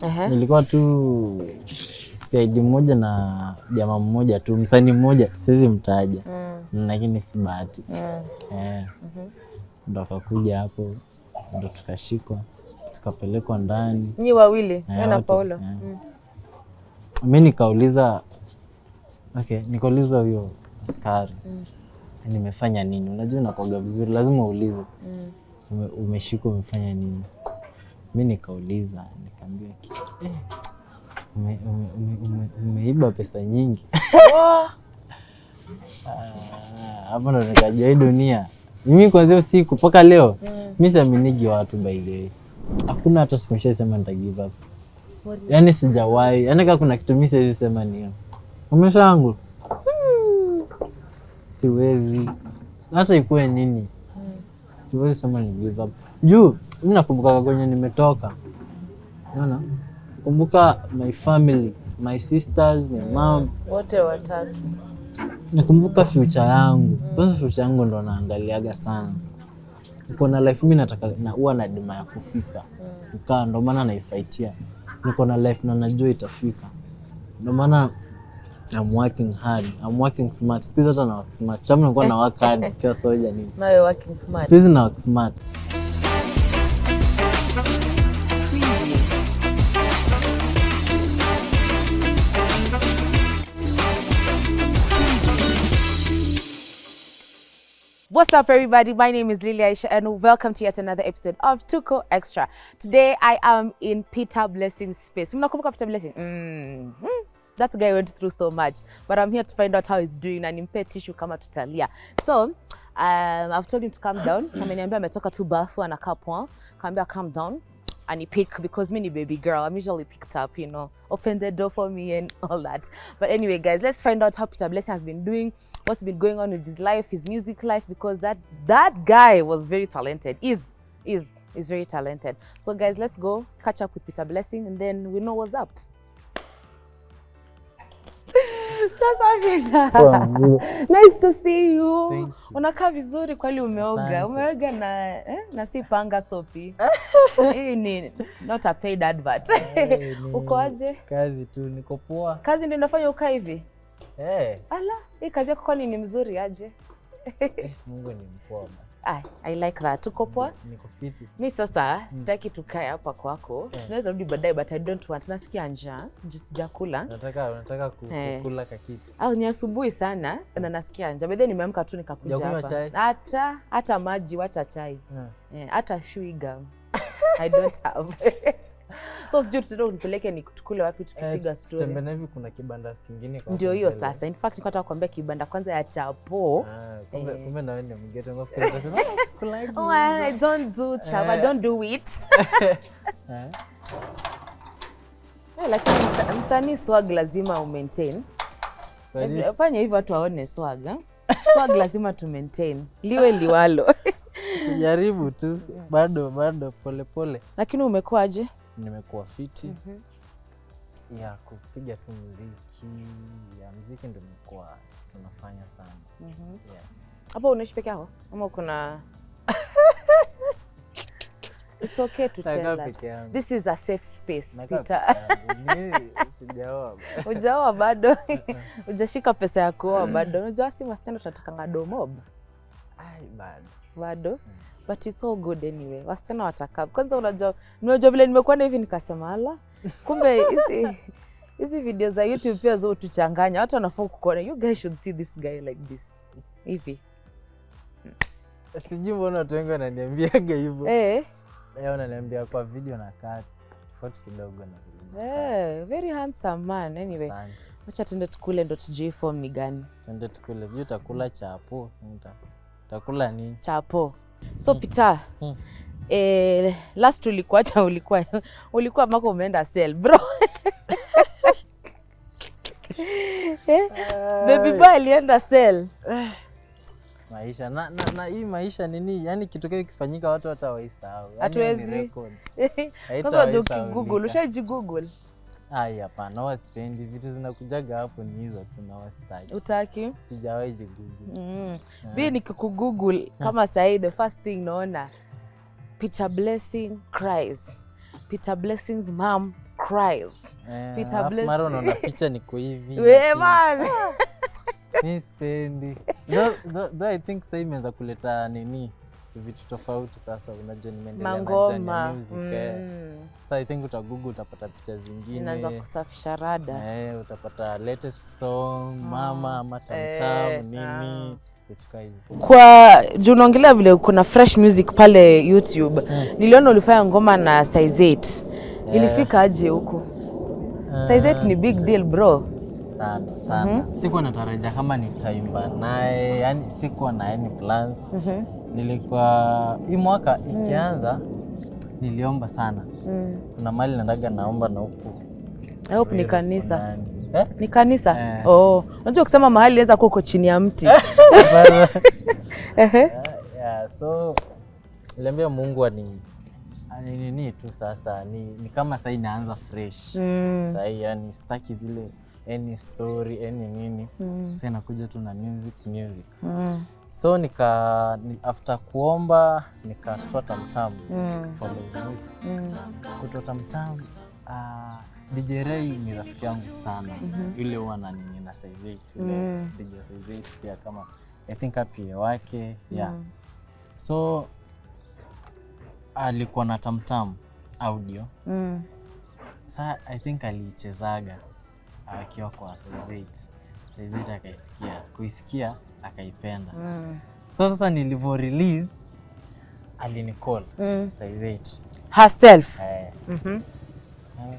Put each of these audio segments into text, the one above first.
Nilikuwa tu side moja na jamaa mmoja tu, msanii mmoja siwezi mtaja. Lakini si Bahati. Ndo akakuja hapo, ndo tukashikwa, tukapelekwa ndani. Nyi wawili, wewe na Paulo. Mimi nikauliza nikauliza huyo askari. Nimefanya nini? Unajua unakoga vizuri, lazima uulize. Umeshikwa umefanya nini? Mimi nikauliza, nikamwambia umeiba pesa nyingi. Hapo ndo nikajua hii dunia. Mimi kuanzia usiku mpaka leo mimi siaminigi watu by the way. Hakuna hata siku nishasema nita give up. Yaani sijawahi. Yaani kama kuna kitu mimi siwezi sema ni hiyo. Maisha yangu. Siwezi. Hata ikuwe nini. Siwezi sema ni give up. Juu mimi nakumbuka kwenye nimetoka. Unaona? Kumbuka my family, my sisters, my mom, wote watatu. Nakumbuka future yangu. Kwanza future yangu ndo naangaliaga sana. Niko na life mimi nataka na huwa na dima ya kufika. Kukaa ndo maana naifaitia. Niko na life na najua itafika. Ndo maana I'm working hard. I'm working smart. Sikiza hata na work smart. Tamu nilikuwa na work hard kwa soja nini. Now you're working smart. Sikiza na work smart. What's up, everybody? My name is Lily Aisha, and welcome to yet another episode of Tuko Extra. Today, I am in Peter Blessing's space. Mnakumbuka Peter Blessing? That guy went through so much, but I'm here to find out how he's doing and nimpe tissue kama tutalia. So, I've told him to calm down. Ameniambia ametoka tu bafu anakaa poa. Kaambia calm down. And he pick because me ni baby girl. I'm usually picked up, you know, open the door for me and all that. But anyway, guys, let's find out how Peter Blessing has been doing, what's been going on with his life, his music life, because that guy was very talented. Is very talented. So guys, let's go catch up with Peter Blessing and then we know what's up. That's how nice to see you. Unakaa vizuri kweli umeoga. Umeoga na si panga sopi. Hii ni not a paid advert. Uko aje? Kazi tu niko poa. Kazi ndio inafanya ukaa hivi? Ala, hii kazi yako kwani ni mzuri aje? Mungu ni mpoa. I like that. Uko poa? Niko fiti. Mimi sasa sitaki tukae hapa kwako. Tunaweza rudi baadaye but I don't want. Nasikia njaa. Sijakula. Unataka kukula kakitu. Au ni asubuhi sana na nasikia njaa. Baadaye nimeamka tu nikakuja hapa. Hata maji wacha chai. Hata sugar. I don't have. So sijui tutatoka nipeleke nikule wapi tukipiga story. Tembea hivi kuna kibanda kingine kwa. Ndio hiyo sasa. In fact niko nataka kuambia kibanda kwanza ya chapo. Kumbe na wewe ni mgeto ngafikiri utasema sikula. Oh, I don't do chapo. I don't do it. Lakini msanii swag lazima maintain. Fanya hivyo watu waone swag. Swag lazima tu maintain. Liwe liwalo. Jaribu tu. Bado pole. Lakini umekuaje? Nimekuwa fiti. Ya kupiga tu muziki ndio nimekuwa tunafanya sana. Hapo unaishi peke yako ama kuna It's okay to tell us. This is a safe space, Peter. Hujaoa bado. Hujashika pesa ya kuoa bado. Unajua si wasichana tunatakanga domob. Bado. But it's all good anyway. Wasichana wataka. Kwanza unajua vile nimekuwa hivi nikasema ala. Kumbe hizi videos za YouTube pia zo tuchanganya. Watu wanafaa kukuona. You guys should see this guy like this. Hivi. Sijui mbona watu wengi wananiambiaga hivyo. Wananiambia kwa video na cut tofauti kidogo na very handsome man anyway. Acha tuende tukule ndo tujue form ni gani. Tuende tukule. Sijui utakula chapo. Utakula nini? Chapo. So Peter, last ulikuwa mako umeenda sell bro. Baby boy alienda sell. Maisha na hii maisha nini? Yaani kitu kile kifanyika watu hata waisahau. Hatuwezi. Kwanza ukigoogle, ushaji-google. Hapana, wasipendi vitu zinakujaga hapo ni hizo tu na wasitaki. Utaki? Sijawahi jigoogle. Mimi nikikugoogle kama sahi the first thing naona Peter Blessing cries. Peter Blessing's mom cries. Peter Blessing. Mara unaona picha niko hivi. Wewe man. Mimi sipendi. Though I think sasa imeanza kuleta nini vitu tofauti sasa, unajua nimeendelea na music. So I think Google utapata picha zingine. Inaanza kusafisha rada. Utapata latest song, mama ama tamtam nini. Kwa juu unaongelea vile kuna fresh music pale YouTube. Niliona ulifanya ngoma na Size 8. Ilifika aje huko? Size 8 ni big deal bro. Sana. Sikuwa natarajia kama nitaimba naye, yani sikuwa na any plans. Nilikuwa hii mwaka ikianza niliomba sana. Kuna mahali naendaga naomba na huko. Hope ni kanisa. Ni kanisa? Unajua kusema mahali inaweza kuwa uko chini ya mti. So niliambia Mungu nini tu sasa ni kama sasa inaanza fresh. Sasa yani sitaki zile any story any nini. Sasa nakuja tu na music. So after kuomba nikatoa tamtam kutoa tamtam. DJ Ray ni rafiki yangu sana. Yule huwa na Size 8 yule DJ Size 8 pia kama I think happy wake so alikuwa na tamtam audio. Sasa I think alichezaga akiwa kwa Size 8. Size 8 kuisikia akaipenda. Sasa nilivyo release alinicall Size 8 herself.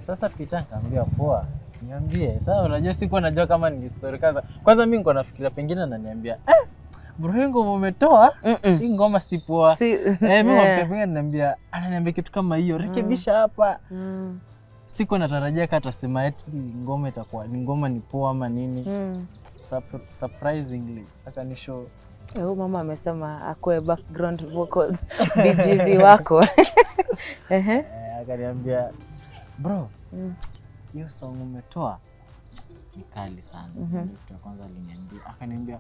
Sasa Peter nikamwambia poa, niambie. Sasa unajua sikuwa najua kama ni story kaza. Kwanza mimi niko nafikiria pengine ananiambia bro ngoma umetoa, hii ngoma si poa. Mimi nafikiria ananiambia kitu kama hiyo, rekebisha hapa. Sikuwa natarajia hata sema eti ngoma itakuwa ni ngoma ni poa ama nini. Surprisingly akanishow. Mama amesema akwe background vocals BGV wako. Akaniambia bro, hiyo song umetoa ni kali sana. Mtu wa kwanza aliniambia, akaniambia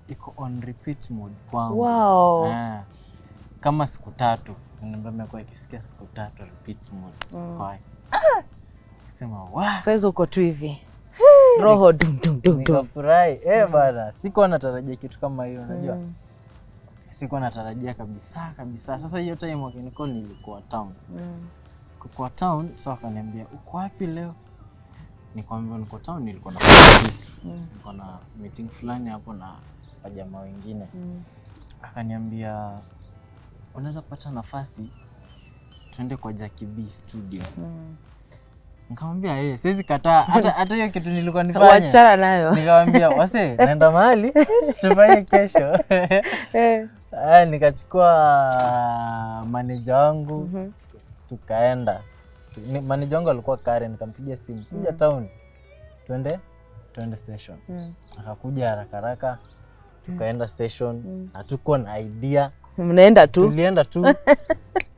iko on repeat mode kwangu. Wow. Kama siku 3. Niambia nimekuwa ikisikia siku 3 repeat mode. Kwa sema sasa uko tu hivi. Roho dum. Nikafurahi. Bana, sikuwa natarajia kitu kama hiyo, unajua. Sikuwa natarajia kabisa. Sasa hiyo time wakinicall nilikuwa town. Kwa town, so akaniambia uko wapi leo? Nikamwambia niko town, nilikuwa na niko na meeting fulani hapo na jamaa wengine. Akaniambia unaweza pata nafasi tuende kwa Jackie B studio. Nikamwambia siwezi kataa, hata hiyo kitu nilikuwa nifanye. Wachana nayo. Nikamwambia wase naenda mahali tufanye kesho. Nikachukua manager wangu. Tukaenda. Manager wangu alikuwa Karen, nikampigia simu. Kuja town. Twende station. Akakuja haraka. Tukaenda station. Hatukuwa na idea. Mnaenda tu. Tulienda tu.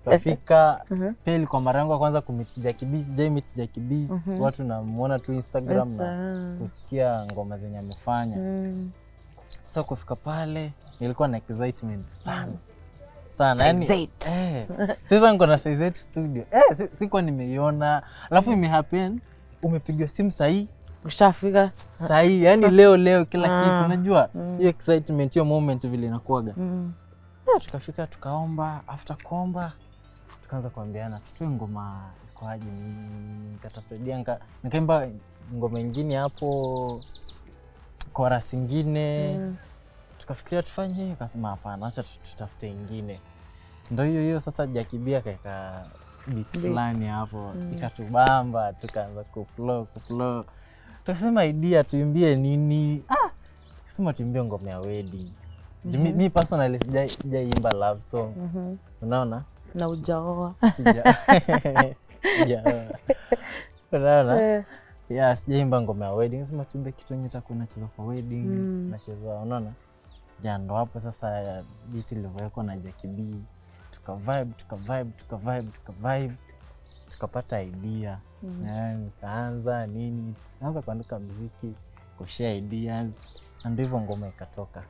Tukafika. Pia ilikuwa mara yangu ya kwanza kumiti Jackie B. Sijai meet Jackie B. Watu namuona tu Instagram na kusikia ngoma zenye amefanya. Sasa kufika pale nilikuwa na excitement sana. Yani sasa niko na Size 8 studio. Sikuwa nimeiona. Alafu imehappen umepigwa simu sahi. Ushafika sahi. Yani leo kila kitu unajua. Hiyo excitement, hiyo moment vile inakuaga. Tukafika tukaomba, after kuomba tukaanza kuambiana tutoe ngoma kwaje. Nikatafutia nikaimba ngoma nyingine hapo, chorus nyingine. Tukafikiria tufanye hiyo, akasema hapana, acha tutafute nyingine. Ndio hiyo sasa Jackie B akaeka beat fulani hapo, ikatubamba, tukaanza kuflow. Tukasema idea tuimbie nini? Tukasema tuimbie ngoma ya wedding. Mimi personally sijaimba love song. Unaona? Na ujaoa. Unaona? Sijaimba ngoma ya wedding. Sema tuimbe kitu yenye itakuwa inachezwa kwa wedding, nachezwa, unaona? Ndo hapo sasa beat ilivyokuwa na Jackie B. Tukavibe. Tukapata idea. Nikaanza naanza kuandika muziki, kushare ideas, na ndivyo ngoma ikatoka.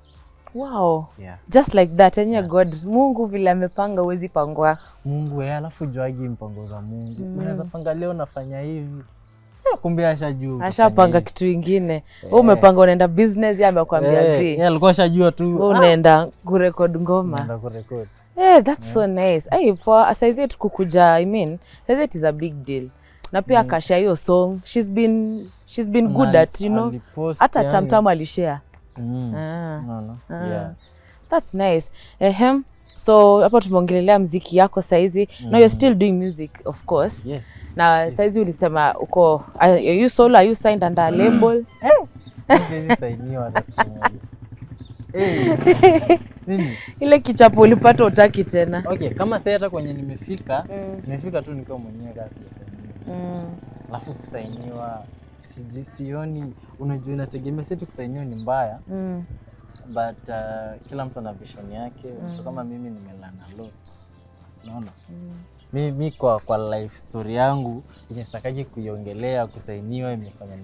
Wow. Yeah. Just like that. And God, Mungu vile amepanga huwezi pangwa. Mungu alafu juagi mpango za Mungu. Unaweza panga leo nafanya hivi. Kumbe ashajua. Ashapanga kitu kingine. Wewe umepanga unaenda business, yeye amekwambia zi. Yeye alikuwa ashajua tu. Wewe unaenda kurecord ngoma. Unaenda kurecord. That's so nice. For size yetu kukuja, I mean, size it is a big deal. Na pia akashare hiyo song. She's been good at, you know. Hata Tamtam alishare. Yeah. That's nice. So hapo tumeongelelea muziki yako saizi. Now you're still doing music, of course. Yes. Na saizi ulisema uko, are you solo, are you signed under a label? Nini? Ile kichapo ulipata utaki tena. Okay, kama sasa hata kwenye nimefika tu nikiwa mwenyewe kasi sijasainiwa. Alafu kusainiwa sioni, unajua inategemea sisi kusainiwa ni mbaya. But kila mtu ana vision yake. Mtu kama mimi nimelana lot. Unaona? Mimi kwa life story yangu inastakaje kuiongelea, kusainiwa imefanya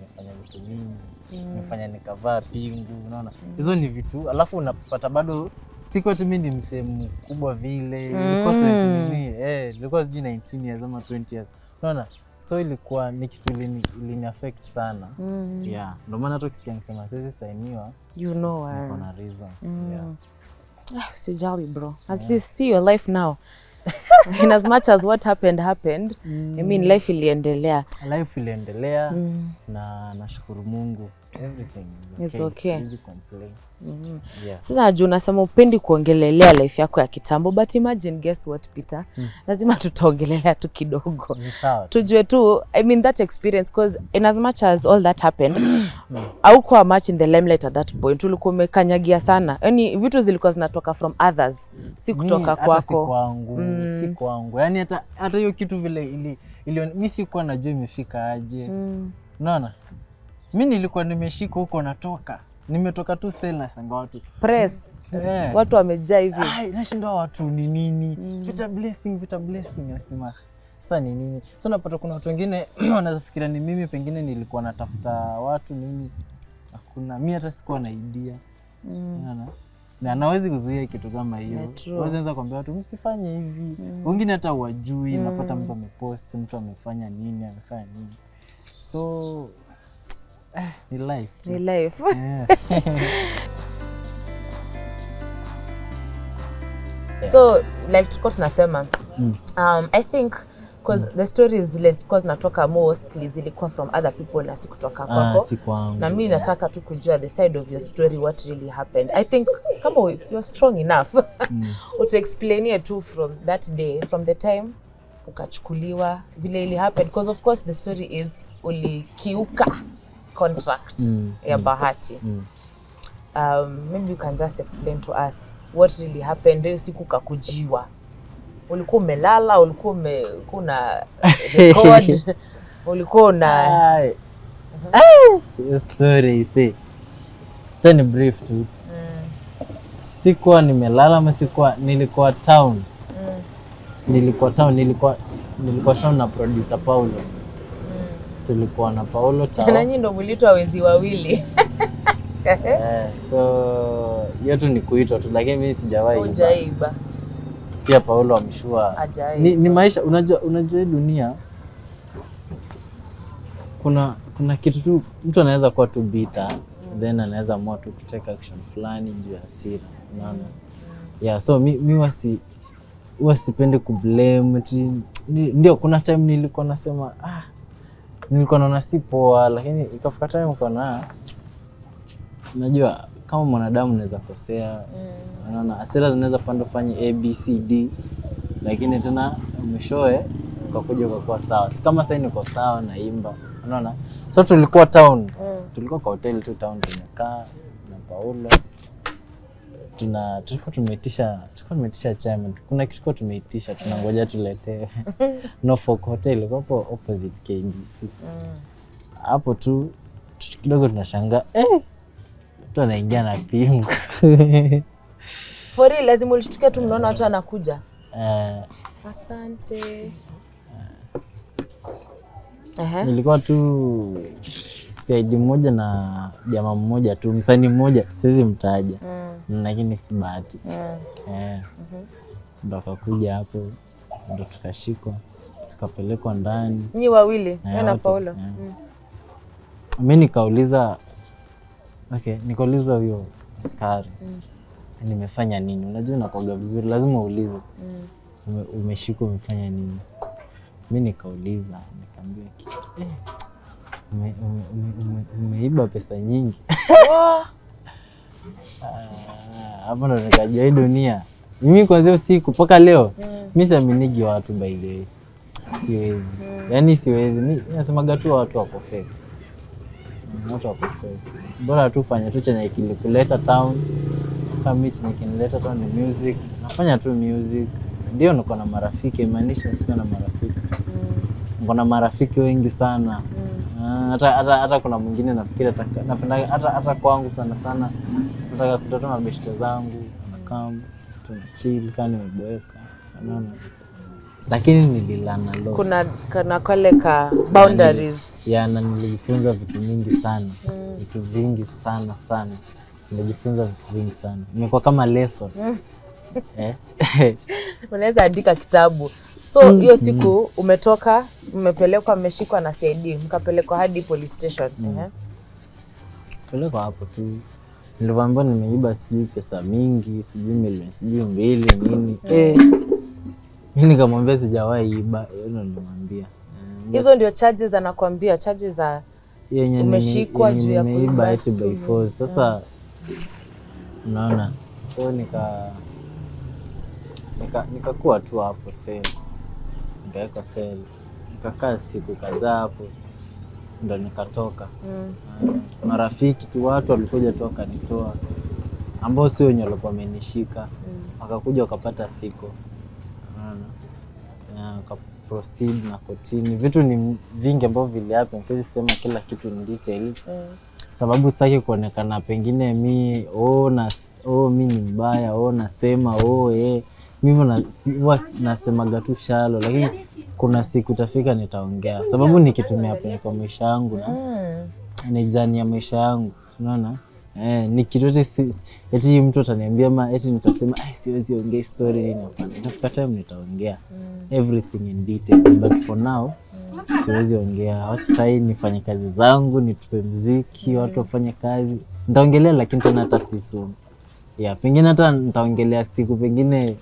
vitu mingi. Imefanya nikavaa pingu, unaona? Hizo ni vitu. Alafu unapata bado siko tu mimi ni msemo kubwa vile. Nilikuwa 20 nini? Nilikuwa sijui 19 years ama 20 years. Unaona? So ilikuwa ni kitu ilini affect sana. Yeah. Ndio maana hata ukisikia nikisema sisi sainiwa, you know why. Kuna reason. Yeah. Usijali bro. At least see your life now. In as much as what happened, I mean life iliendelea. Na nashukuru Mungu. Everything is okay. Easy complain. Yeah. Sasa juu unasema upendi kuongelelea life yako ya kitambo, but imagine, guess what Peter? Lazima tutaongelelea tu kidogo. Tujue tu, I mean that experience, because in as much as all that happened, haukuwa much in the limelight at that point. Ulikuwa umekanyagia sana. Yaani vitu zilikuwa zinatoka from others, si kutoka kwako. Si kwangu. Yaani hata hiyo kitu vile mimi sikuwa najua imefika aje. Unaona? Mimi nilikuwa nimeshika huko natoka. Nimetoka tu sale na shanga watu. Press. Watu wamejaa hivi. Nashindwa watu ni nini? Vita blessing nasema. Sasa ni nini? So napata kuna watu wengine wanafikiria ni mimi pengine nilikuwa natafuta watu nini. Hakuna. Mimi hata sikuwa na idea. Unaona? Na nawezi kuzuia kitu kama hiyo. Waweza anza kuambia watu msifanye hivi. Wengine hata wajui, napata mtu amepost, mtu amefanya nini. So ni life. Yeah. So like tuko tunasema I think because the stories because natoka mostly zilikuwa from other people na si kutoka kwako. Na mimi nataka tu kujua the side of your story, what really happened. I think kama if you're strong enough to explain it too from that day, from the time ukachukuliwa vile ili happen, because of course the story is ulikiuka contract ya Bahati. Maybe you can just explain to us what really happened. Hiyo siku kakujiwa, ulikuwa umelala, ulikuwa kuna record, ulikuwa na story say tani brief tu. Sikuwa nimelala ama nilikuwa town. Nilikuwa town na producer Paulo. Tulikuwa na Paulo town. Na nyinyi ndio mlitoa wezi wawili. So yetu ni kuitwa tu, lakini mimi sijawahi. Hujaiba. Pia Paulo ameshua. Ni maisha, unajua dunia. Kuna kitu tu mtu anaweza kuwa tu bitter, then anaweza amua tu kuteka action fulani juu ya hasira, unaona? Yeah, so mimi wasipendi kublame. Ndio kuna time nilikuwa nasema nilikuwa naona si poa, lakini ikafika time nikaona unajua kama mwanadamu unaweza kosea. Unaona hasira zinaweza panda ufanye ABCD, lakini tena mwishowe ukakuja ukakuwa sawa. Si kama sasa niko sawa naimba, unaona? So tulikuwa town. Tulikuwa kwa hotel tu town, tumekaa na Paulo. Tulikuwa tumeitisha chai. Kuna kitu tumeitisha, tunangoja tuletewe. Norfolk Hotel iko hapo opposite KBC. Hapo tu kidogo tunashangaa mtu anaingia na pingu. For real, lazima ulishtukia tu mnaona watu anakuja. Asante. Nilikuwa tu CID mmoja na jamaa mmoja tu, msanii mmoja siwezi mtaja. Lakini si Bahati. Ndo akakuja hapo, ndo tukashikwa, tukapelekwa ndani. Nyi wawili, wewe na Paulo. Mimi nikauliza huyo askari. Nimefanya nini? Unajua nakuaga vizuri, lazima uulize. Umeshikwa umefanya nini? Mimi nikauliza, nikamwambia umeiba pesa nyingi. Hapo ndo nikajua hii dunia. Mimi kwanza usiku mpaka leo mimi siaminigi watu by the way. Siwezi. Yaani siwezi. Mimi nasemaga tu watu wako fake. Watu wako fake. Bora tu fanya tu chenye kilikuleta town. Kama mimi chenye kinileta town ni music. Nafanya tu music. Ndio niko na marafiki, maanisha siko na marafiki. Niko na marafiki wengi sana. Hata kuna mwingine nafikiri napenda hata kwangu sana nataka kutoa mabeshte zangu nakam tunachill kana nimeboeka, unaona. Lakini nililana lot. Kuna kale ka boundaries. Na nilijifunza vitu mingi sana. Vitu vingi sana. Nilijifunza vitu vingi sana. Imekuwa kama lesson. Unaweza andika kitabu. So hiyo siku umetoka, umepelekwa, mmeshikwa na CID, mkapelekwa hadi police station. Pelekwa hapo tu. Niliwaambia nimeiba sijui pesa mingi, sijui milioni, sijui 2 nini. Mimi nikamwambia sijawahi iba, yeye nilimwambia. Hizo ndio charges anakuambia, charges za umeshikwa juu ya kuiba eti by force. Sasa unaona, so nikakuwa tu hapo sel. Nikaweka sel. Nikakaa siku kadhaa hapo. Ndo nikatoka. Marafiki tu, watu walikuja tu wakanitoa, ambao sio wenye walikuwa wamenishika. Wakakuja wakapata siko. Proceed na kotini. Vitu ni vingi ambavyo vile happen. Siwezi sema kila kitu in detail. Sababu sitaki kuonekana pengine mimi mimi ni mbaya, nasema mimi nasemaga tu shalo, lakini kuna siku tafika nitaongea. Sababu nikitumia hapo kwa maisha yangu na ni jani ya maisha yangu, unaona? Nikitote eti mtu ataniambia eti nitasema siwezi ongea story nini, hapana. Itafika time nitaongea everything in detail, but for now siwezi ongea. Wacha sasa nifanye kazi zangu, nitupe muziki, watu wafanye kazi. Nitaongelea lakini tena hata si soon. Pengine hata nitaongelea siku pengine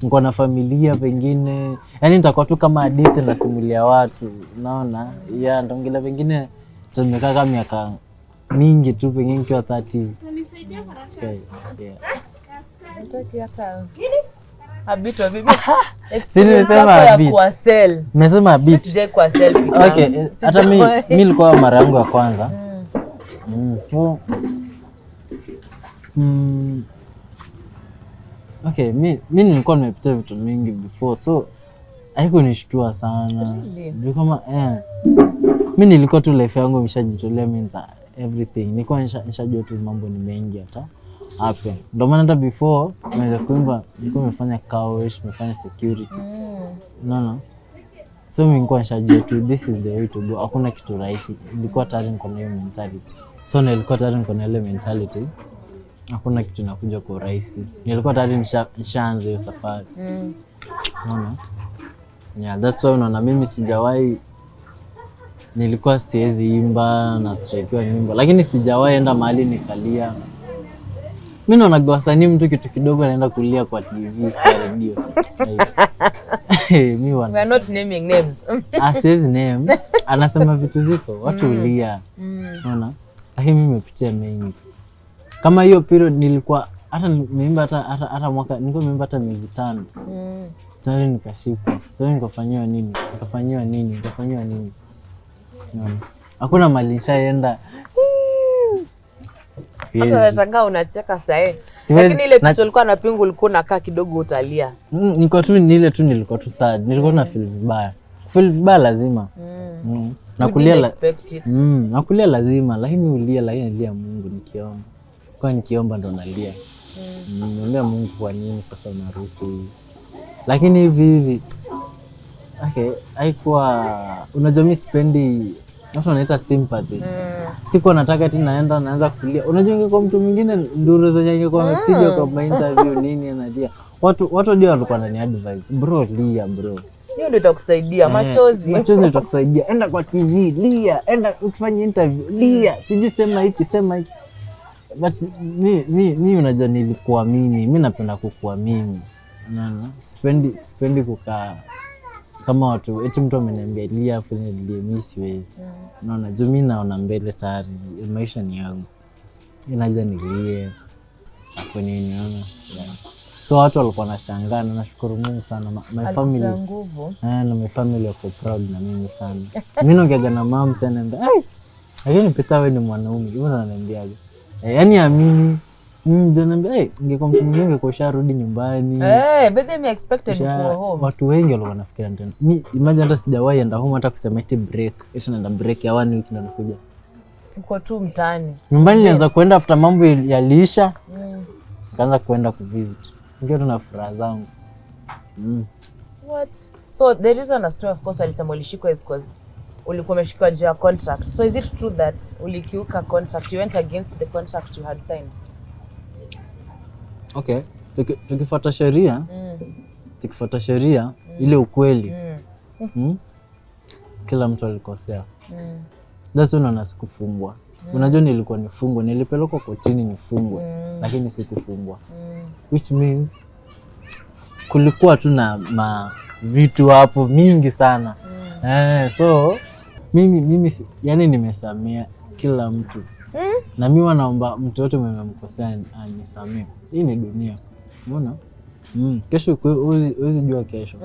niko na familia pengine. Yaani nitakuwa tu kama hadithi nasimulia watu, unaona? Nitaongelea pengine tumekaa kama miaka mingi tu pengine kwa 30. Nataki hata habitwa bibi. Experience ya kwa sell. Nimesema bit. Sije kwa sell pita. Okay, hata mimi nilikuwa mara yangu ya kwanza. Okay, mimi nilikuwa nimepitia vitu mingi before, so haikunishtua sana. Ndio kama mimi nilikuwa tu life yangu imeshajitolea mimi everything. Nilikuwa nishajua tu mambo ni mengi hata happen. Ndio maana hata before naweza kuimba nilikuwa nimefanya coach, nimefanya security. No. So mimi nilikuwa nishajua tu this is the way to go. Hakuna kitu rahisi. Nilikuwa tayari niko na hiyo mentality. So nilikuwa tayari niko na ile mentality. Hakuna kitu inakuja kwa rahisi. Nilikuwa tayari nishaanza hiyo safari. Unaona? That's why unaona mimi sijawahi, nilikuwa siwezi imba na straikiwa nyimbo, lakini sijawahi enda mahali nikalia. Mimi naona wasanii mtu kitu kidogo anaenda kulia kwa TV, kwa radio. We are not naming names. Siwezi name. Anasema vitu ziko, watu ulia. Unaona? Lakini mimi nimepitia mengi. Kama hiyo period nilikuwa hata nimeimba hata mwaka nilikuwa nimeimba hata miezi 5. Tayari nikashikwa. Sasa nikafanywa nini? Nikafanywa nini? Hakuna mali nishaenda. Hata unataka unacheka sasa. Lakini ile picha ulikuwa na pingu ulikuwa unakaa kidogo utalia. Niko tu nile tu nilikuwa tu sad. Nilikuwa na feel vibaya. Feel vibaya lazima. Nakulia lazima, lakini ulia laia Mungu nikiomba. Kwa nikiomba ndo nalia. Niambia Mungu kwa nini sasa unaruhusu. Lakini hivi okay, haikuwa, unajua mimi sipendi Watu wanaita sympathy. Siko nataka ati naanza kulia. Unajua ingekuwa mtu mwingine nduru zenye ingekuwa amepiga kwa interview nini analia. Watu ndio walikuwa wanani advice. Bro, lia bro. Hiyo ndio itakusaidia machozi. Machozi itakusaidia. Enda kwa TV, lia. Enda ufanye interview, lia. Siji sema hiki. But mimi unajua nilikuwa mimi napenda kukua mimi. Unaona? Sipendi kukaa kama watu eti mtu ameniambia lia afu nilie mimi siwezi. Unaona? Juu mimi naona mbele tayari, maisha ni yangu. Inaja nilie. Afu nini unaona? So watu walikuwa wanashangaa na nashukuru Mungu sana. My family nguvu. Na my family wako proud na mimi sana. Mimi naongea na mom sana ndio. Lakini Peter wewe ni mwanaume. Hivyo ananiambiaje? Yaani amini ndio naambia ingekuwa mtu mwingine angekuwa sharudi nyumbani. But they expected to go home. Watu wengi walikuwa wanafikiria ndio. Mimi imagine hata sijawahi enda home hata kusema eti break. Eti naenda break ya 1 week ndio nakuja. Uko tu mtaani. Nyumbani nilianza kuenda after mambo yaliisha. Nikaanza kuenda kuvisit. Ndio tuna furaha zangu. What? So the reason as to of course walisema ulishikwa is because ulikuwa umeshikwa juu ya contract. So is it true that ulikiuka contract? You went against the contract you had signed? Okay. Tukifuata sheria, ile ukweli. Kila mtu alikosea. That's why na sikufungwa. Unajua nilikuwa nifungwa, nilipelekwa kotini nifungwe, lakini sikufungwa. Which means kulikuwa tu na vitu hapo mingi sana. So mimi yani nimesamea kila mtu. Na mimi wanaomba mtu yote mwenye mkosea anisamee. Hii ni dunia. Unaona? Kesho huwezi jua kesho.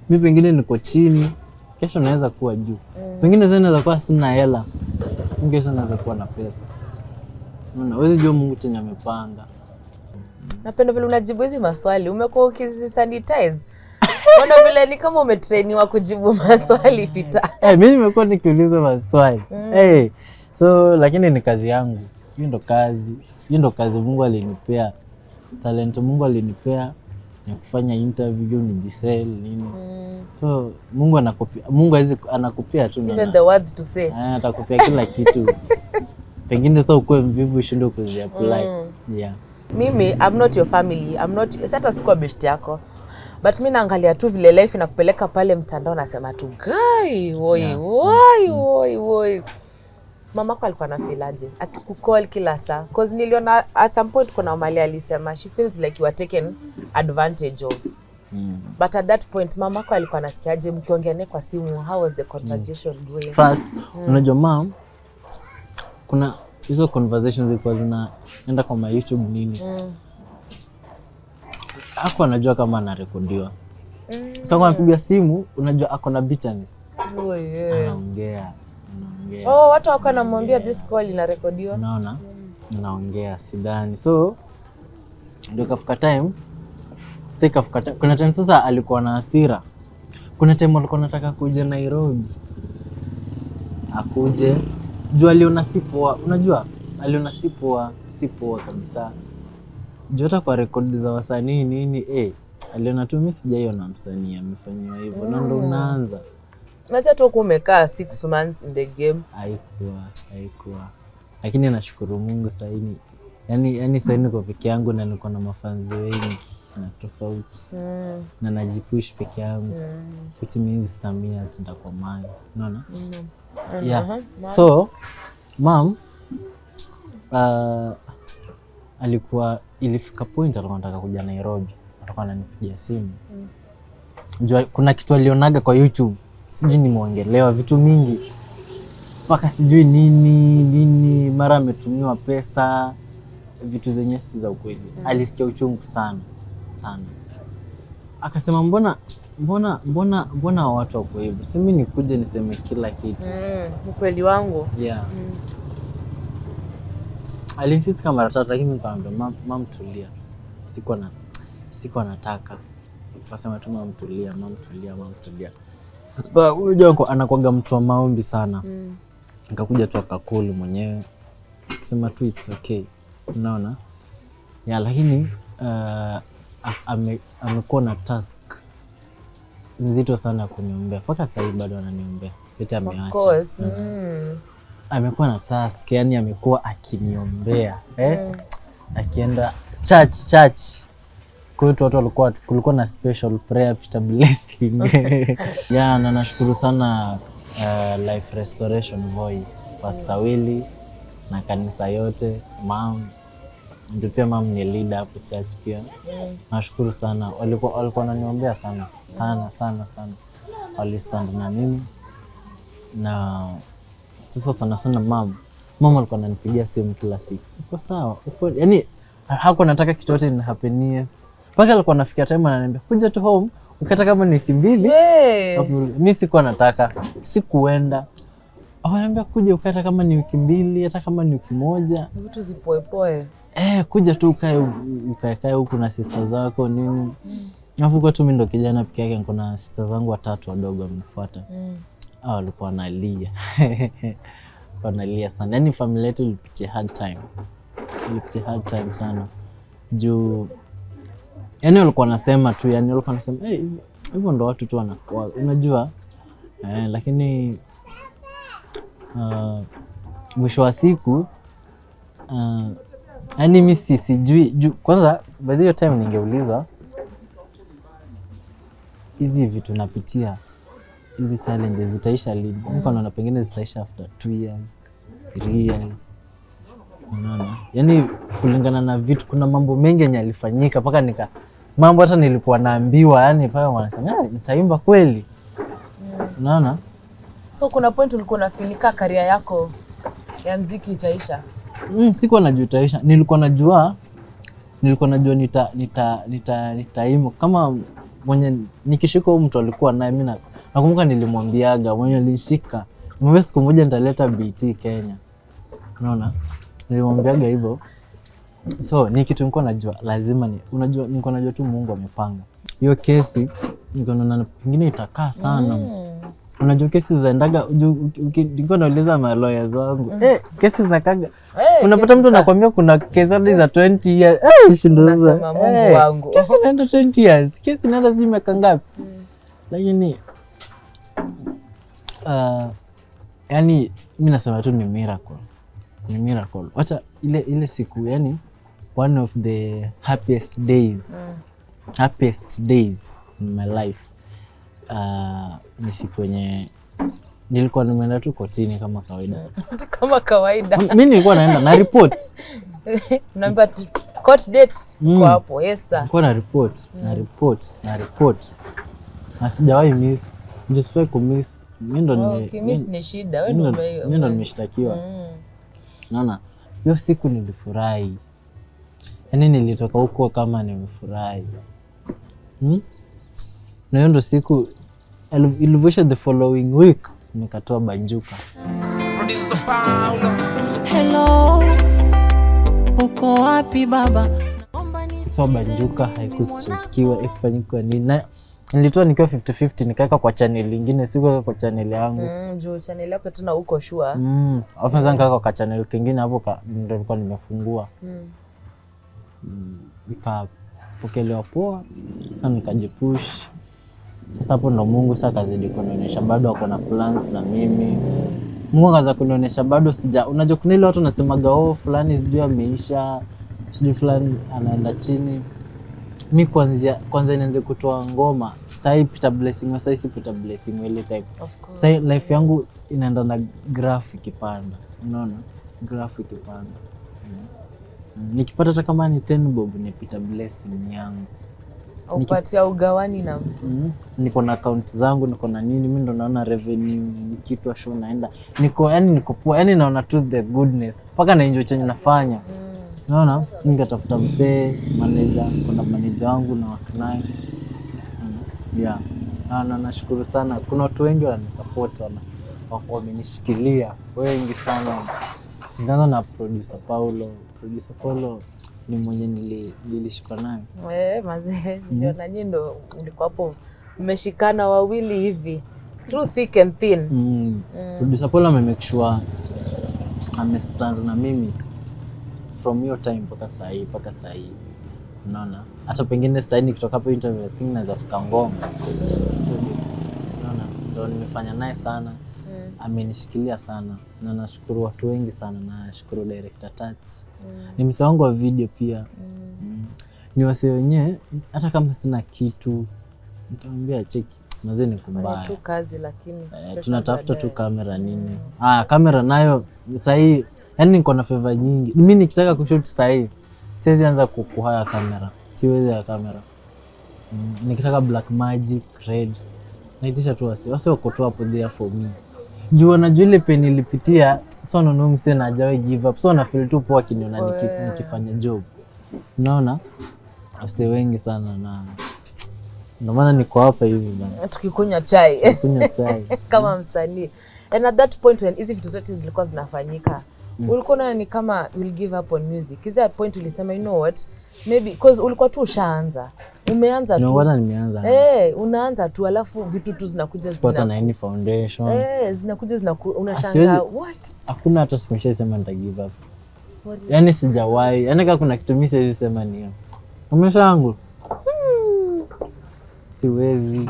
Mimi pengine niko chini, kesho naweza kuwa juu. Pengine sasa naweza kuwa sina hela. Kesho naweza kuwa na pesa. Unaona? Huwezi jua Mungu chenye amepanga. Napenda vile unajibu hizi maswali. Umekuwa ukizisanitize. Mbona vile ni kama umetrainiwa kujibu maswali Peter. Mimi nimekuwa nikiuliza maswali. So lakini ni kazi yangu. Hiyo ndo kazi Mungu alinipea. Talent Mungu alinipea ya kufanya interview ni jisell nini. So Mungu anakupea tu even the words to say. Atakupea kila kitu. Pengine sasa ukue mvivu ushindwe kuziapply. Yeah. Mimi I'm not your family. Sasa sikuwa best yako. But mimi naangalia tu vile life inakupeleka pale mtandao nasema tu guy, woi. Mamako alikuwa anafilaje? Akikucall kila saa. Cause niliona at some point kuna mali alisema she feels like you are taken advantage of. But at that point mamako alikuwa anasikiaje mkiongea naye kwa simu? How was the conversation going? First, unajua mom, kuna hizo conversations zilikuwa zinaenda kwa my YouTube nini. Hakuwa anajua kama anarekodiwa. So kwa kupiga simu unajua ako na bitterness. Anaongea. Watu wako wanamwambia this call inarekodiwa. Unaona? Anaongea sidhani. So ndio kafika time. Kuna time sasa alikuwa na hasira. Kuna time alikuwa anataka kuja Nairobi. Akuje. Jua aliona sipoa. Unajua? Aliona sipoa kabisa. Jota kwa rekodi za wasanii nini aliona tu mimi sijaiona msanii amefanywa hivyo. Na ndo unaanza. Hata tu umekaa 6 months in the game. Haikuwa. Lakini nashukuru Mungu sasa hivi. Yaani sasa niko peke yangu na niko na mafanzi wengi na tofauti. Na najipush peke yangu. Which means Samia sitakuwa mali. Unaona? Yeah. So mom ilifika point alikuwa anataka kuja Nairobi. Alikuwa ananipigia simu. Kuna kitu alionaga kwa YouTube. Sijui nimeongelewa vitu mingi. Paka sijui nini mara ametumiwa pesa, vitu zenye si za ukweli. Alisikia uchungu sana. Akasema mbona watu wako hivyo? Si mimi nikuje niseme kila kitu. Ukweli wangu. Yeah. Alinsist kama mara 3 lakini nikamwambia mama tulia. Sikuwa nataka. Akasema tu mama tulia. Unajua anakuanga mtu wa maombi sana. Nikakuja tu akakulu mwenyewe. Akasema tu it's okay. Unaona? Yeah, lakini amekuwa na task nzito sana kuniombea. Mpaka sasa hivi bado ananiombea eti ameacha. Of course. Amekuwa na task, yani amekuwa akiniombea akienda church kwetu watu walikuwa kulikuwa na special prayer Peter blessing. Yeah, na nashukuru sana Life Restoration Boy, Pastor Willy na kanisa yote, mom ndio pia mom ni leader hapo church pia. Nashukuru sana, walikuwa wananiombea sana. Walistand na mimi na sasa sana mom alikuwa ananipigia simu kila siku. Uko sawa? Uko, yani hakuwa nataka kitu yote ni hapenie. Paka alikuwa anafikia time ananiambia kuja tu home ukata kama ni wiki 2. Mimi sikuwa nataka, sikuenda. Ananiambia kuja ukata kama ni wiki 2, hata kama ni wiki 1. Vitu zipoepoe. Kuja tu ukae huku na sister zako nini. Nafuko tu mimi ndo kijana peke yake, niko na sister zangu 3 wadogo wamenifuata. Walikuwa wanalia. Wanalia sana. Yaani familia yetu ilipitia hard time sana. Juu yani walikuwa wanasema tu, yani walikuwa wanasema hivyo ndo watu tu wanakuwa, unajua. Lakini mwisho wa siku yani mimi sijui kwanza by the time ningeulizwa hizi vitu napitia, hizi challenges zitaisha lini? Niko naona pengine zitaisha after 2 years, 3 years. Unaona? Yaani kulingana na vitu, kuna mambo mengi yalifanyika paka mambo hata nilikuwa naambiwa, yani paka wanasema nitaimba kweli. Unaona? So kuna point ulikuwa unafinika career yako ya muziki itaisha? Sikuwa najua itaisha. Nilikuwa najua nitaimba kama mwenye nikishika huyu mtu alikuwa naye. Mimi nakumbuka nilimwambiaga mwenye alishika, nimwambia siku moja nitaleta BT Kenya. Unaona? Nilimwambiaga hivyo. So ni kitu nilikuwa najua lazima unajua nilikuwa najua tu Mungu amepanga. Hiyo kesi nilikuwa naona pengine itakaa sana. Unajua kesi zaendaga, nilikuwa nauliza ma lawyers wangu. Kesi zinakaga. Unapata mtu anakuambia kuna kesi hadi za 20 years. Shindoza. Mungu wangu. Kesi inaenda 20 years. Kesi inaenda sijui miaka ngapi. Lakini yani mimi nasema tu ni miracle. Ni miracle. Wacha ile siku, yani one of the happiest days in my life. Ni siku yenye nilikuwa nimeenda tu kotini kama kawaida. Mimi nilikuwa naenda na report. Unaambia court date kwa hapo. Yes sir. Nilikuwa na report. Na sijawahi miss. Just fake miss. Mimi ndo miss ni shida. Wewe ndo nimeshtakiwa. Naona hiyo siku nilifurahi. Yaani nilitoka huko kama nimefurahi. Na hiyo ndo siku ilivyoisha, the following week nikatoa Banjuka. Hello, uko wapi baba? Kutoa Banjuka haikustrikiwa ifanyike nini. Na nilitoa nikiwa 50-50, nikaweka kwa channel nyingine, sikuweka kwa channel yangu. Juu channel yako tena uko sure. Afadhali nikaweka kwa channel kingine hapo ndio nilikuwa nimefungua. Nikapokelewa poa, sasa nikajipush. Sasa hapo ndo Mungu sasa kazidi kunionyesha bado ako na plans na mimi. Mungu kaza kunionyesha bado unajua kuna ile watu nasemaga fulani sijui ameisha, sijui fulani anaenda chini. Mimi kwanza nianze kutoa ngoma. Sasa Peter Blessing, sasa si Peter Blessing ile type. Sasa life yangu inaenda na graphic ikipanda. Unaona? Graphic ikipanda. Nikipata hata kama ni 10 bob ni Peter Blessing yangu. Upatia ugawani na mtu. Niko na account zangu, niko na nini, mimi ndo naona revenue, nikitwa show naenda. Niko poa, yani naona tu the goodness. Paka na enjoy chenye nafanya. Unaona? Ningetafuta msee, manager, kuna manager wangu na watu naye. Yeah. Na nashukuru sana. Kuna watu wengi wananisupport wamenishikilia. Wengi sana. Ndio na producer Paulo ni mwenye nilishika naye. Mazee, ndio na nyinyi ndo mlikuwa hapo mmeshikana wawili hivi through thick and thin. Producer Paulo make sure amestand na mimi from your time mpaka saa hii. Unaona? Hata pengine sasa nikitoka hapo interview naweza fika ngoma. Unaona? Ndio nimefanya naye sana. amenishikilia sana na nashukuru watu wengi sana, na nashukuru director Tats. Ni msee wangu wa video pia. Ni wasee wenyewe hata kama sina kitu nitamwambia cheki mazee ni kumbaya. Tu kazi lakini tunatafuta tu kamera nini. Kamera nayo sasa yani niko na favor nyingi. Mimi nikitaka kushoot sasa siwezi anza kuhaya kamera. Siwezi ya kamera. Nikitaka black magic, red, naitisha tu wase wako tu hapo there for me. Juu najua ile pen nilipitia, so no mse na hajawahi give up. So na feel tu poa kiniona nikifanya job. Unaona? Wase wengi sana na ndio maana niko hapa hivi bana. Tukikunywa chai. Chai. Kama msanii. And at that point when hizi vitu zote zilikuwa zinafanyika, ulikuwa unaona ni kama will give up on music? Is there a point ulisema you know what? Maybe because ulikuwa tu ushaanza. Umeanza tu. Ndio nimeanza. Unaanza tu alafu vitu tu zinakuja zinakuja na any foundation. Zinakuja unashangaa what? Hakuna hata simeshasema nita give up. Yaani sijawahi. Yaani kama kuna kitu mimi siwezi sema ni hiyo. Umesha wangu. Siwezi.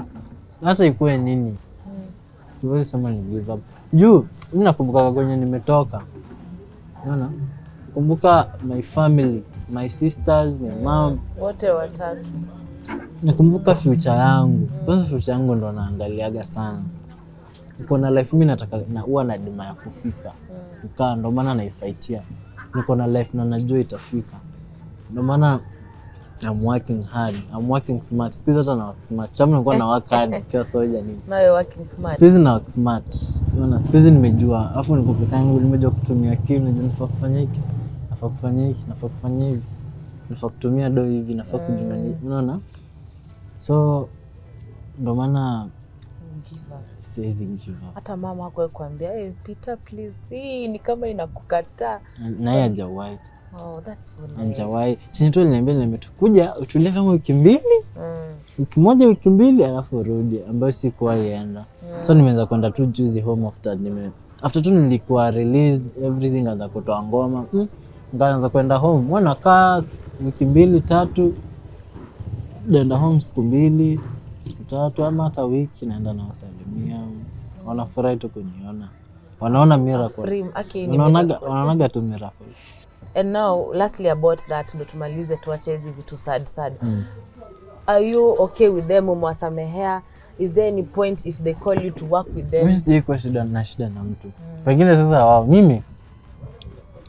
Hata ikuwe nini. Siwezi sema ni give up. Juu mimi nakumbuka kwenye nimetoka. Unaona? Kumbuka my family, my sisters, my mom, wote watatu. Nakumbuka future yangu. Kwanza future yangu ndo naangaliaga sana. Niko na life mimi nataka na huwa na dima ya kufika. Kukaa ndo maana naifaitia. Niko na life na najua itafika. Ndo maana I'm working hard. I'm working smart. Siku hizi hata na work smart. Tamu nilikuwa na work hard kwa soja nini. Now you're working smart. Siku hizi na work smart. Unaona, siku hizi nimejua. Alafu niko peke yangu nimejua kutumia akili, najua nafaa kufanya hiki. Nafaa kufanya hiki, nafaa kufanya hivi. Nafaa kutumia do hivi, nafaa kujua nini. Unaona? So ndo maana give up. Siwezi give up. Hata mama wako kuambia, "Hey Peter please, hii ni kama inakukataa." Na yeye hajawahi. Oh, that's so nice. Hajawahi. Sisi tu niambia kuja utulie kama wiki mbili. Wiki moja wiki mbili alafu urudi, ambayo sikuwahi enda. So nimeanza kwenda tu juzi home after tu nilikuwa released everything, anza kutoa ngoma. Nikaanza kwenda home. Wanakaa wiki mbili tatu. Naenda home siku mbili, siku tatu ama hata wiki, naenda na wasalimia. Wanafurahi tu kuniona. Wanaona miracle. Wanaonaga tu miracle. And now lastly about that, ndo tumalize tuache hizi vitu sad. Are you okay with them? Umwasamehea? Is there any point if they call you to work with them? Mimi sijui kwa shida na mtu. Pengine sasa wao mimi.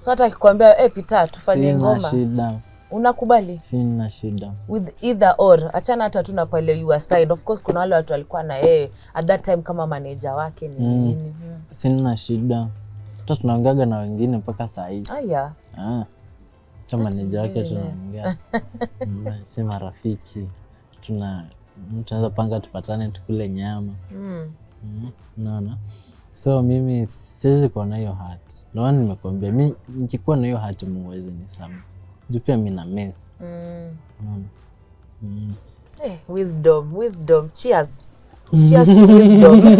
Hata akikwambia Peter tufanye ngoma. Sina shida. Unakubali? Sina shida. With either or, achana hata tu na pale you aside. Of course kuna wale watu walikuwa na at that time kama manager wake ni nini. Sina shida. Hata tunaongeaga na wengine mpaka saa hii. Kama manager wake tunaongea. Si marafiki. Tunaweza panga tupatane tukule nyama. Naona. So mimi siwezi kuwa na hiyo heart. Ndio maana nimekuambia mimi nikikuwa na hiyo heart muweze nisame. Juu pia mimi na mess. Unaona. Wisdom. Cheers. Cheers to wisdom.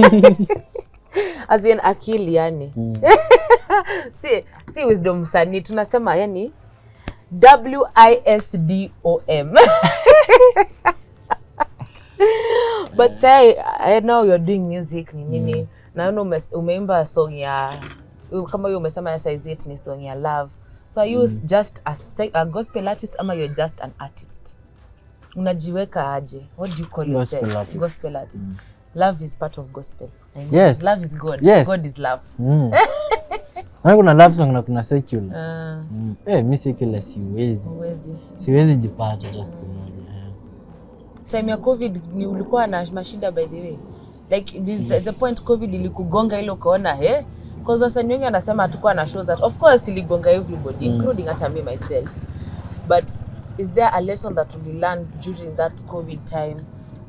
As in akili yani. Si wisdom sani, tunasema yani WISDOM. But say I know you're doing music ni nini. Na umeimba song ya kama hiyo umesema yes is it ni song ya love. So are you just a gospel artist ama you're just an artist? Unajiweka aje? What do you call yourself? Gospel artist. Love is part of gospel. Yes. Love is God. Yes. God is love. Kuna love song na kuna secular. Mimi secular siwezi jipata hata siku moja. Time ya COVID ni ulikuwa na mashida by the way. Like the point COVID ilikugonga ile ukaona because wasanii wengi anasema hatakuwa na shows that of course iligonga everybody including hata me myself. But is there a lesson that we learned during that COVID time?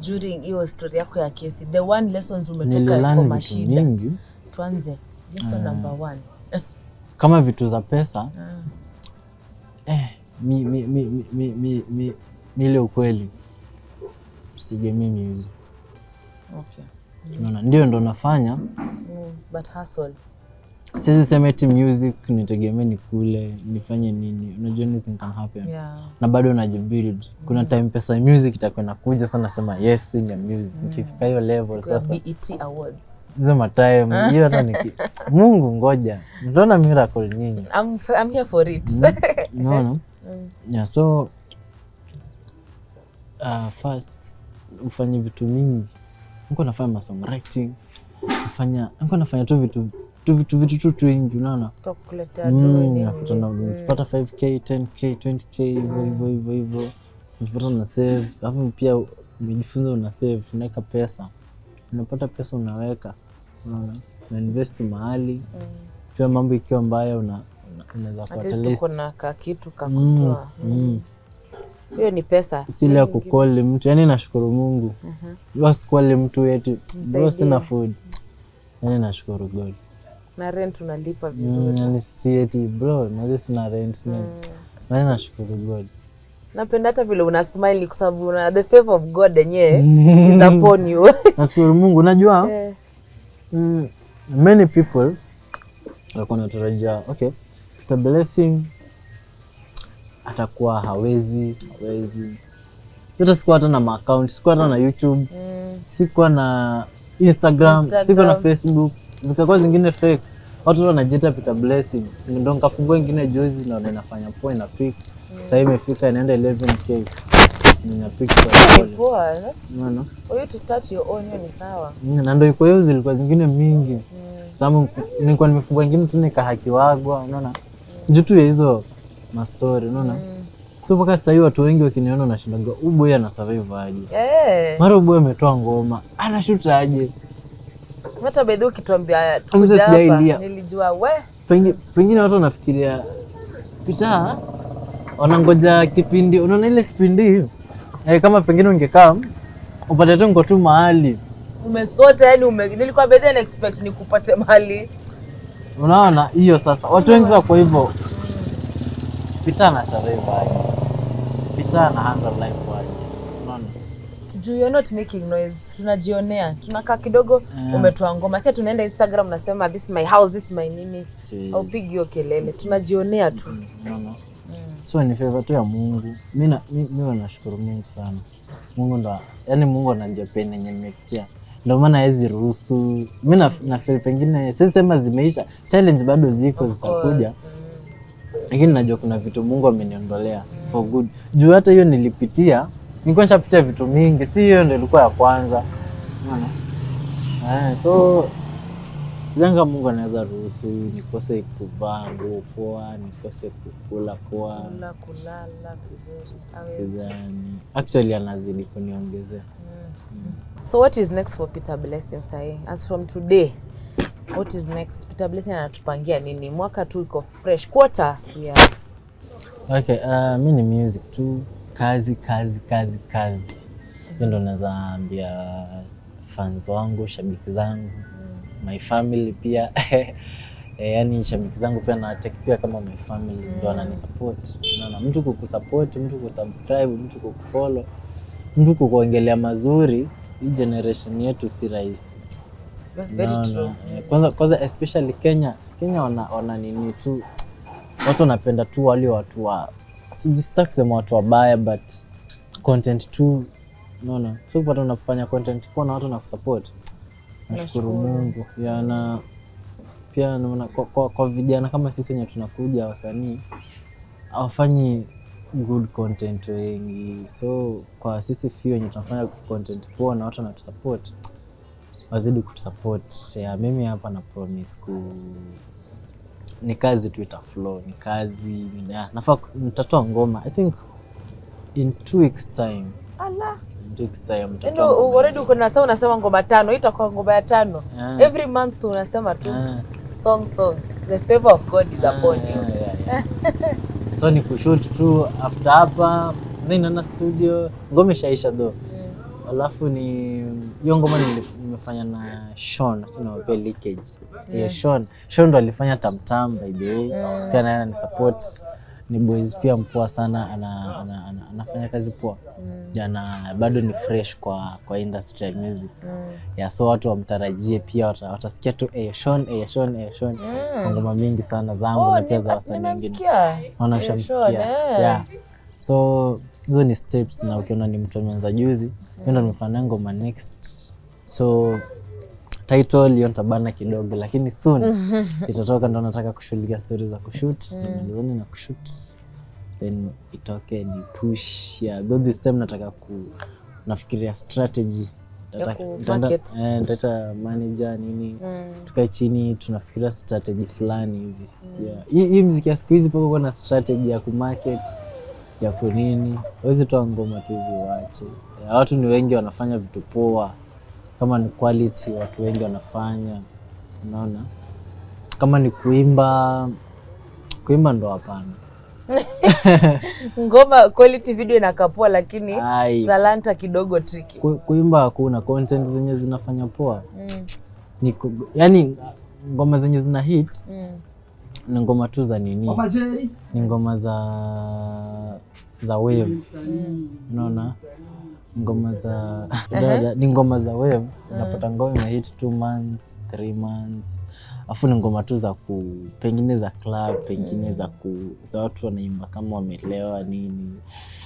During hiyo story yako ya kesi, the one lessons umetoka kwa mashida. Tuanze. Lesson number 1. Kama vitu za pesa. Mi ile ukweli. Sitegemei music. Okay. Unaona, ndio ndo nafanya. But hustle. Sisi sema eti music nitegemea nikule, nifanye nini. Unajua anything can happen. Na bado unajibuild. Kuna time pesa music itakuwa inakuja sana, sema yes in your music. Nikifika hiyo level sasa. BET Awards. hizo matime hiyo hata Mungu ngoja mtaona miracle nyinyi. I'm here for it. No. Yeah, so first ufanye vitu mingi. Niko nafanya songwriting, nafanya tu vitu vingi unaona. Tutakuletea tu nini. Kupata 5k, 10k, 20k hivyo. Unapata na save, alafu pia umejifunza una save, unaweka pesa. Unapata pesa unaweka, unaona, na invest mahali. Pia mambo ikiwa mbaya unaweza kwa at least kuna kitu kakutoa. Hiyo ni pesa. Sile ya kukoli mtu, yani nashukuru Mungu. Wasikoli mtu eti bro sina food. Yani nashukuru God. Na rent unalipa vizuri. Yani si eti bro, nazo sina rent na. Yani nashukuru God. Napenda hata vile una smile kwa sababu una the favor of God yenyewe is upon you. Nashukuru Mungu. Unajua many people wako wanatarajia okay, the blessing atakuwa hawezi. Yote sikuwa hata na account, sikuwa hata na YouTube, sikuwa na Instagram, sikuwa na Facebook, zikakuwa zingine fake. Watu wanajiita Peter Blessing. Ndio nikafungua nyingine juzi na inafanya poa ina pick. Sasa imefika inaenda 11k. Nina pick kwa poa. No. For you to start your own ni sawa. Na ndio iko hiyo zilikuwa zingine mingi. Sababu nilikuwa nimefungua nyingine tu nikahakiwagwa, unaona? Juu tu hizo ma story, unaona? So mpaka sasa hivi watu wengi wakiniona nashindaga boy ana survive aje. Mara boy ametoa ngoma, anashuta aje. Hata bedhi ukituambia tukuja hapa nilijua pengine watu wanafikiria Peter wanangoja kipindi, unaona ile kipindi kama pengine ungekaa upate tu ngo tu mahali umesota, yani nilikuwa bedhi na expect nikupate mahali, unaona hiyo. Sasa watu wengi wako hivyo. Peter na survive aje, Peter na handle life aje, unaona. You're not making noise, tunajionea, tunakaa kidogo. Umetoa ngoma, sasa tunaenda Instagram nasema this is my house, this is my nini, au pigi hiyo kelele, tunajionea tu, unaona. So ni favor tu ya Mungu. Mimi nashukuru Mungu sana. Mungu ndo, yani Mungu anajipenda yenye nimepitia. Ndio maana hizi ruhusu. Mimi na feel pengine sisi sema zimeisha, challenge bado ziko zitakuja. Lakini najua kuna vitu Mungu ameniondolea for good. Juu hata hiyo nilipitia, nilikuwa nishapitia vitu mingi, si hiyo ndio ilikuwa ya kwanza. Unaona? So sijanga Mungu anaweza ruhusu nikose kuvaa nguo poa, nikose kukula poa, kulala vizuri. Sidhani. Actually anazidi kuniongezea. So what is next for Peter Blessing say? As from today, what is next? Peter Blessing anatupangia nini? Mwaka tu iko fresh quarter. Yeah. Okay, mimi ni music tu, kazi. Ndio naweza ambia fans wangu, shabiki zangu, my family pia. Yani shabiki zangu pia na take pia kama my family, ndio wananisupport. Unaona, mtu kukusupport, mtu kusubscribe, mtu kukufollow, mtu kukuongelea mazuri, hii generation yetu si rahisi. Very true. Kwanza especially Kenya wana nini tu, watu wanapenda tu wale watu wa, sijistaki kusema watu wabaya, but content tu, unaona. So kupata unafanya content kwa na watu na kusupport, nashukuru Mungu. Na pia naona kwa vijana kama sisi wenye tunakuja wasanii hawafanyi good content wengi. So kwa sisi few wenye tunafanya content poa na watu wanatusupport, wazidi kutusupport. Mimi hapa na promise ni kazi tu itaflow, ni kazi. Nafaa nitatoa ngoma I think in 2 weeks time. Allah. 2 weeks time mtatoa. Ndio already uko na sawa, unasema ngoma 5, itakuwa ngoma ya 5. Every month unasema tu song. The favor of God is upon you. So ni kushoot tu, after hapa nina studio, ngoma ishaisha though. Alafu ni hiyo ngoma nimefanya na Sean, pia leakage. Sean ndo alifanya Tamtam by the way. Pia naye ni support, ni boys pia mpoa sana, anafanya kazi poa. Jana bado ni fresh kwa industry ya music. So watu wamtarajie pia, watasikia tu Sean. Ngoma mingi sana zangu na pia za wasanii wengine. Wanashamsikia. So hizo ni steps, na ukiona ni mtu ameanza juzi, ndio nimefanya ngoma next. So title hiyo nitabana kidogo, lakini soon itatoka. Ndo nataka kushughulikia stories za kushoot na malizani na kushoot, then itoke ni push. Yeah, though this time nataka nafikiria strategy. Nitata manager nini, tukae chini tunafikiria strategy fulani hivi. Yeah, hii muziki ya siku hizi pako na strategy ya kumarket ya kunini, wezi toa ngoma tu hivi waache. Yeah, watu ni wengi wanafanya vitu poa, kama ni quality watu wengi wanafanya, unaona. Kama ni kuimba ndo hapana. Ngoma quality video inakapoa, lakini talanta kidogo tricky. Kuimba hakuna content zenye zinafanya poa. Yani ngoma zenye zina hit ni ngoma tu za nini, ni ngoma za wave, unaona. Ngoma za ni ngoma za wave, unapata ngoma ina hit 2 months 3 months, afu ni ngoma tu za pengine za club, pengine za watu wanaimba kama wamelewa nini.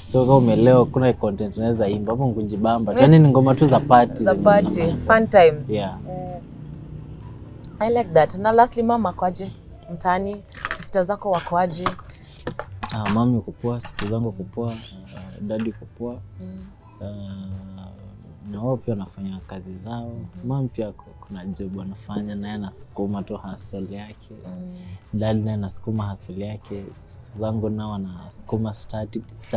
So kama umelewa kuna content unaweza imba hapo kujibamba. Yani ni ngoma tu za party, fun times. Yeah. I like that. Na lastly, mama kwaje mtani? Sister zako wako aje? Mami uko poa, sister zangu uko poa, daddy uko poa. Na wao pia wanafanya kazi zao. Mami pia kuna job anafanya, na yeye anasukuma tu hustle yake. Dad naye anasukuma hustle yake. Sister zangu nao wanasukuma studies.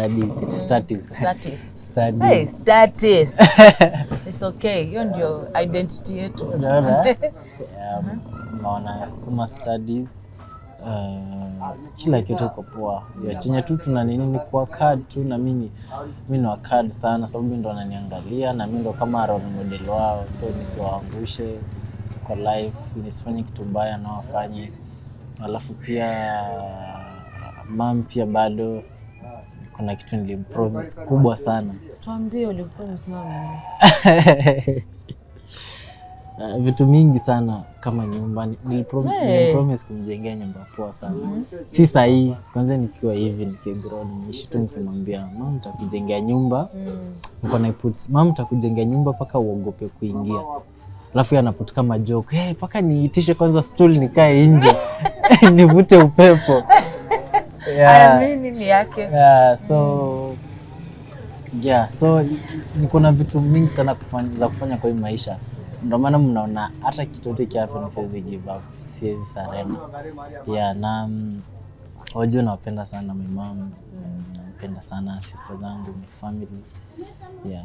It's okay. Hiyo ndio identity yetu. Wanasukuma studies. Kila kitu iko poa. Ya chenye tu tuna nini kwa card tu, na mimi na card sana sababu ndo wananiangalia, na mimi ndo kama role model wao, so nisiwaangushe kwa life, nisifanye kitu mbaya na wafanye. Alafu pia mom pia bado kuna kitu nilimpromise kubwa sana. Tuambie ulimpromise mama. Vitu mingi sana kama nyumba. Nilipromise kumjengea nyumba poa sana. Si sahi, kwanza nikiwa hivi nikigrow niishi tu nikimwambia mama nitakujengea nyumba. Niko na put mama nitakujengea nyumba paka uogope kuingia. Alafu anaput kama joke, paka niitishe kwanza stool nikae nje. Nivute upepo. Yeah. Ni yake. Yeah, so niko na vitu mingi sana kufanya kwa hii maisha. Ndio maana mnaona hata kitu chote kiapo siwezi give up, siwezi surrender. Yeah, na wajua napenda sana my mom, napenda sana sister zangu, my family. Yeah.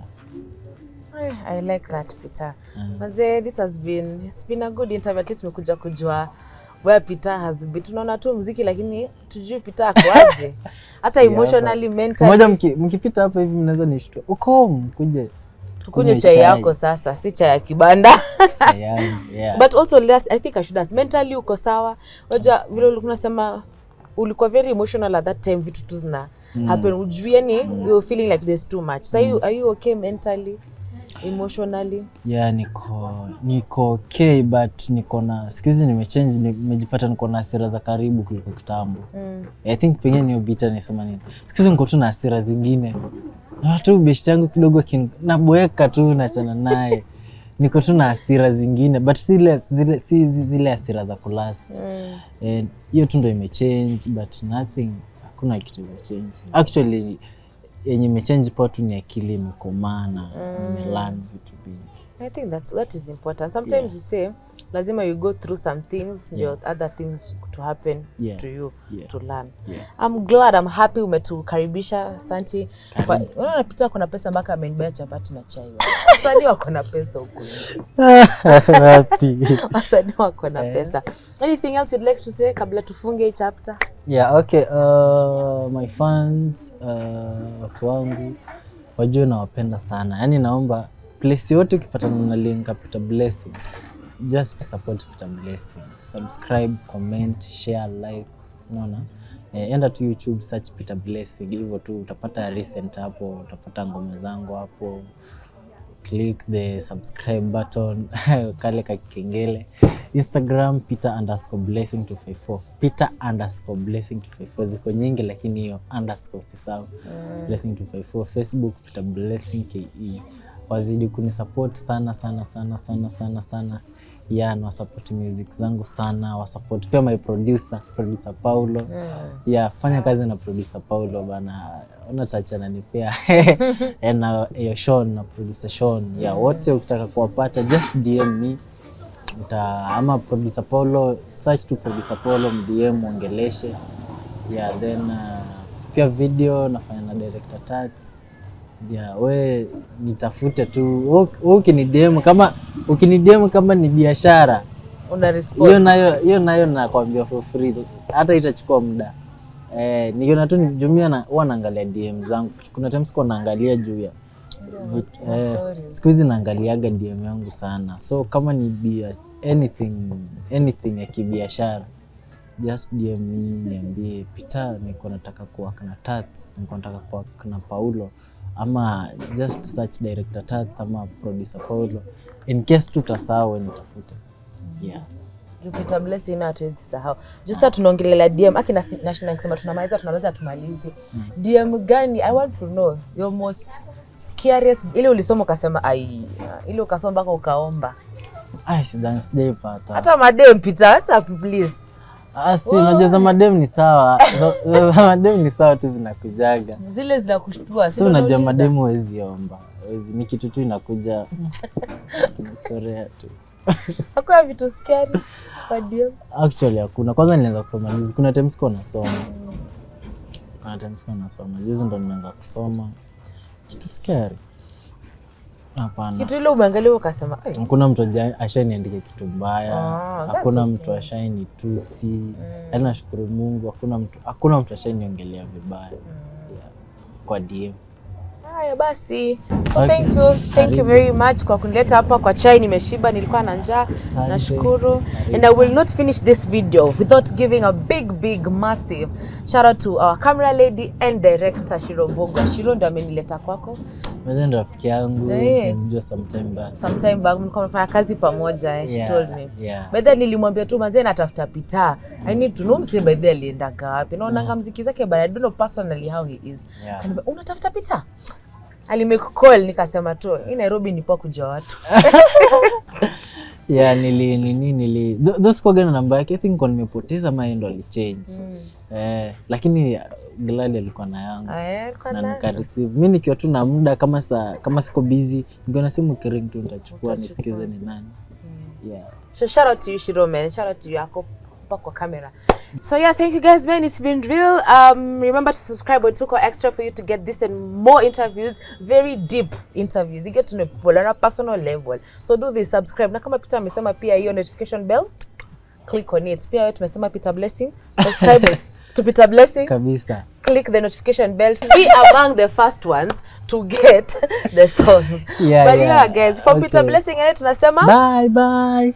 I like that, Peter. Maze, it's been a good interview. At least tumekuja kujua where Peter has been. Tunaona tu muziki lakini tujui Peter akoaje. Hata emotionally, mentally. Moja mkipita hapa hivi mnaweza nishtua. Ukom kuje. Tukunywe chai yako sasa, si chai ya kibanda. Yeah. But also I think I should ask, mentally uko sawa? Unajua vile unasema ulikuwa very emotional at that time, vitu tu zina happen. Ujui yani you feeling like there's too much. So are you okay mentally, emotionally? Yeah, niko okay, but niko na siku hizi nimejipata niko na hasira za karibu kuliko kitambo. I think pengine niyo bitter nisema nini. Siku hizi niko tu na hasira zingine. Na tu best yangu kidogo naboeka tu nachana naye. Niko tu na hasira zingine, but zile hasira za kulast. Hiyo tu ndio imechange, but nothing, hakuna kitu imechange. Actually yenye imechange po tu ni akili imekomana, nimelearn vitu vingi. I think that is important. Sometimes you say lazima you go through some things, there are other things to happen to you to learn. I'm glad, I'm happy umetukaribisha. Asante. Unaona Peter kuna pesa mpaka amenibaya chapati na chai. Wasanii wako na pesa huko. Wasanii wako na pesa. Anything else you'd like to say kabla tufunge hii chapter? Yeah, okay. My fans, watu wangu wajue nawapenda sana. Yaani naomba place yote ukipatana na link Peter Blessing, just support Peter Blessing. Subscribe, comment, share, like, unaona. Enda tu YouTube, search Peter Blessing, hivyo tu utapata recent hapo, utapata ngoma zangu hapo. Click the subscribe button, kale ka kengele. Instagram Peter_blessing254. Peter_blessing254. Ziko nyingi lakini hiyo underscore usisahau. Blessing254. Facebook Peter Blessing KE. Wazidi kunisupport sana. Yeah, na support music zangu sana, wa support pia my producer Paulo. Yeah, fanya kazi na producer Paulo bana. Ona chacha ananipea. Na Sean na producer Sean. Yeah, wote ukitaka kuwapata just DM me. Ama producer Paulo, search to producer Paulo, DM ongeleshe. Yeah, then pia video nafanya na director Tat. Yeah, we nitafute tu. Ukinidem kama ni biashara, una respond. Hiyo nayo nakwambia for free. Hata itachukua muda. Nikiona tu Jumia na huwa naangalia DM zangu. Kuna times kwa naangalia juu ya siku hizi naangaliaga DM yangu sana. So kama ni anything ya kibiashara, just DM me, niambie Peter niko nataka kuwork na Tats, niko nataka kuwork na Paulo, ama just search director Tats ama producer Paulo in case tutasahau nitafute. Yeah. Jupiter Blessing na hatuwezi sahau. Just tunaongelea DM akina national kusema tunamaliza tumalize. DM gani? I want to know your most scariest ile ulisoma ukasema ile ukasoma mpaka ukaomba. Sijaipata. Hata madem Peter, hata please. Si unajua madem ni sawa. Madem ni sawa tu zinakujaga. Zile zinakushtua. So unajua madem huwezi omba. Ni kitu tu inakuja. Tunachorea tu. Hakuna vitu scary kwa DM. Actually hakuna. Kwanza nilianza kusoma juzi. Kuna times kwa nasoma. Juzi ndo nimeanza kusoma. Kitu scary. Hapana. Kitu ile umeangalia ukasema hakuna mtu ashaniandika kitu mbaya. Hakuna mtu ashanitusi. Yaani nashukuru Mungu hakuna mtu ashaniongelea vibaya. Yeah. Kwa DM. Haya basi. So thank you very much kwa kunileta hapa kwa chai. Nimeshiba, nilikuwa na njaa. Nashukuru. And I will not finish this video without giving a big massive shout out to our camera lady and director Shiro Bogo. Shiro ndo amenileta kwako. Mimi ndo rafiki yangu, nilijua sometime back mlikuwa mnafanya kazi pamoja. She told me. Yeah. By then nilimwambia tu manze natafuta Peter. I need to know mse by then alienda wapi. Naona muziki zake but I don't know personally how he is. Kaniambia unatafuta Peter? Alimake call nikasema tu hii Nairobi nipo kuja watu. Yeah, those kwa gani namba yake I think kwa nimepoteza ndo alichange. Lakini glad alikuwa na yangu. Na nikareceive. Mimi nikiwa tu na muda kama siko busy, ningeona simu kiring tu nitachukua nisikize ni nani. Yeah. So shout out to you Shiro man. Shout out to you Ako kwa camera. So yeah, thank you guys man, it's been real. Remember to subscribe on Tuko Extra for you to get this and more interviews, very deep interviews. You get to know people on a personal level. So do this, subscribe. Na kama Peter amesema pia hiyo notification bell, click on it. Pia wewe tumesema Peter Blessing, subscribe to Peter Blessing. Kabisa. Click the notification bell. Be among the first ones to get the songs. Yeah, but yeah guys, for Peter Blessing tunasema bye.